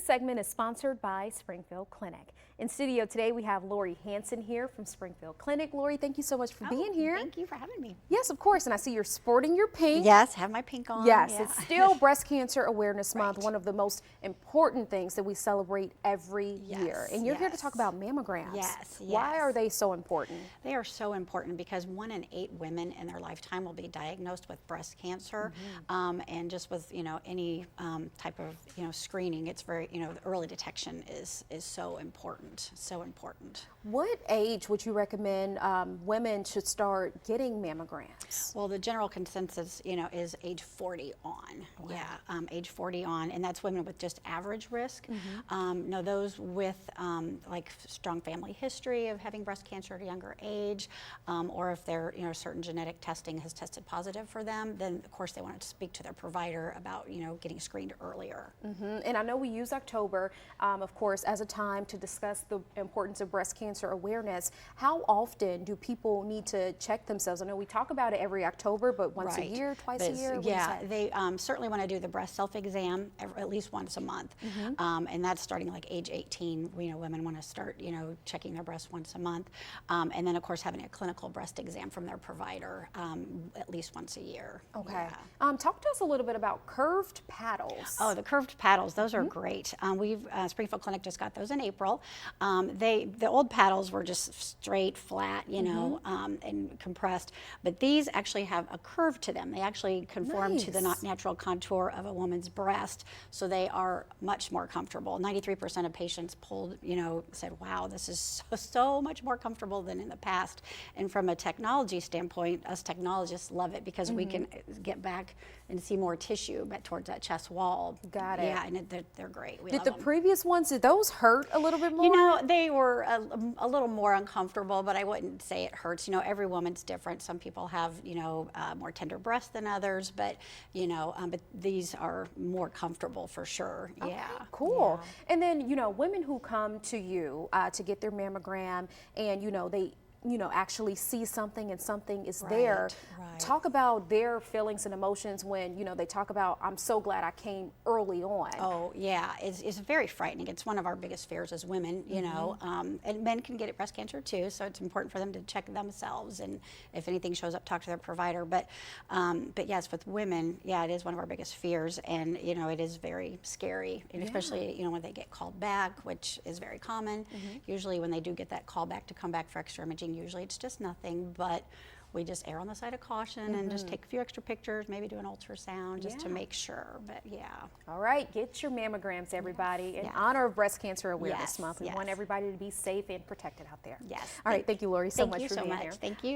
segment is sponsored by Springfield Clinic. In studio today, we have Lori Hansen here from Springfield Clinic. Lori, thank you so much for being here. Thank you for having me. Yes, of course. And I see you're sporting your pink. Yes, have my pink on. Yes, yeah. it's still Breast Cancer Awareness Month, Right. one of the most important things that we celebrate every year. And you're here to talk about mammograms. Yes, Why are they so important? They are so important because 1 in 8 women in their lifetime will be diagnosed with breast cancer, and just with any type of screening, it's very the early detection is so important, so important. What age would you recommend women should start getting mammograms? Well, the general consensus is age 40 on. Wow. Yeah, age 40 on, and that's women with just average risk. Those with like strong family history of having breast cancer at a younger age, or if they're certain genetic testing has tested positive for them, then of course they want to speak to their provider about getting screened earlier. And I know we use October, of course, as a time to discuss the importance of breast cancer awareness. How often do people need to check themselves? I know we talk about it every October, but once a year, twice a year? Yeah, they certainly want to do the breast self-exam at least once a month, and that's starting like age 18. Women want to start checking their breasts once a month, and then of course having a clinical breast exam from their provider at least once a year. Okay. Yeah. Talk to us a little bit about curved paddles. Oh, the curved paddles, those are great. Springfield Clinic just got those in April. The old paddles were just straight, flat, and compressed, but these actually have a curve to them. They actually conform to the natural contour of a woman's breast, so they are much more comfortable. 93% of patients pulled, said, wow, this is so much more comfortable than in the past. And from a technology standpoint, us technologists love it because we can get back and see more tissue back towards that chest wall. Got it. Yeah, and they're great. We Did love the them. previous ones, did those hurt a little bit more? They were a little more uncomfortable, but I wouldn't say it hurts. Every woman's different. Some people have, more tender breasts than others, but these are more comfortable for sure. Okay, yeah. Cool. Yeah. And then, women who come to you to get their mammogram and, they actually see something and something is there. Right. Talk about their feelings and emotions when, they talk about, I'm so glad I came early on. Oh, yeah, it's very frightening. It's one of our biggest fears as women, and men can get breast cancer too, so it's important for them to check themselves, and if anything shows up, talk to their provider. But yes, with women, yeah, it is one of our biggest fears, and, it is very scary, and especially, when they get called back, which is very common. Usually when they do get that call back to come back for extra imaging, usually it's just nothing, but we just err on the side of caution and just take a few extra pictures, maybe do an ultrasound just to make sure. But yeah. All right, get your mammograms, everybody, in honor of Breast Cancer Awareness Month. We want everybody to be safe and protected out there. Yes. All right, thank you, Lori, so much for being being here. Thank you.